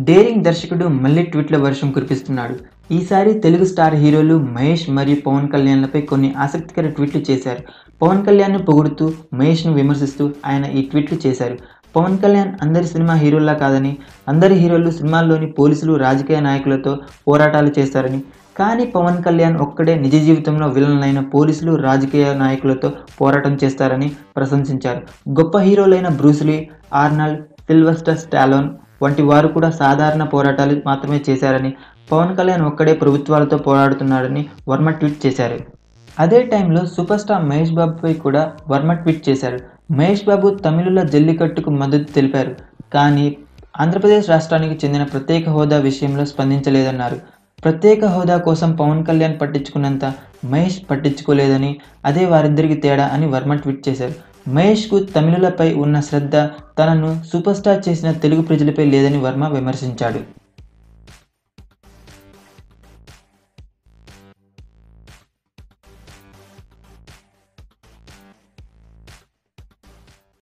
Daring దర్శకుడు మళ్ళీ ట్వీట్ల వర్షం కురిపిస్తున్నాడు. ఈసారి తెలుగు స్టార్ హీరోలు మహేష్ మరియు పవన్ కళ్యాణ్లపై కొన్ని ఆసక్తికర ట్వీట్లు చేశారు. పవన్ కళ్యాణ్ను పొగుడుతూ, మహేష్ను విమర్శిస్తూ ఆయన ఈ ట్వీట్లు చేశారు. పవన్ కళ్యాణ్ అందరి సినిమా హీరోల్లా కాదని, అందరి హీరోలు సినిమాల్లోని పోలీసులు, రాజకీయ నాయకులతో పోరాటాలు చేస్తారని, కానీ పవన్ కళ్యాణ్ ఒక్కడే నిజ జీవితంలో విలన్లైన పోలీసులు, రాజకీయ నాయకులతో పోరాటం చేస్తారని ప్రశంసించారు. గొప్ప హీరోలైన బ్రూస్లీ, ఆర్నాల్డ్, సిల్వెస్టర్ స్టాలోన్ వంటి వారు కూడా సాధారణ పోరాటాలు మాత్రమే చేశారని, పవన్ కళ్యాణ్ ఒక్కడే ప్రభుత్వాలతో పోరాడుతున్నాడని వర్మ ట్వీట్ చేశారు. అదే టైంలో సూపర్ స్టార్ మహేష్ బాబుపై కూడా వర్మ ట్వీట్ చేశారు. మహేష్ బాబు తమిళుల జల్లికట్టుకు మద్దతు తెలిపారు, కానీ ఆంధ్రప్రదేశ్ రాష్ట్రానికి చెందిన ప్రత్యేక హోదా విషయంలో స్పందించలేదన్నారు. ప్రత్యేక హోదా కోసం పవన్ కళ్యాణ్ పట్టించుకున్నంత మహేష్ పట్టించుకోలేదని, అదే వారిద్దరికి తేడా అని వర్మ ట్వీట్ చేశారు. మహేష్కు తమిళులపై ఉన్న శ్రద్ధ తనను సూపర్ స్టార్ చేసిన తెలుగు ప్రజలపై లేదని వర్మ విమర్శించాడు.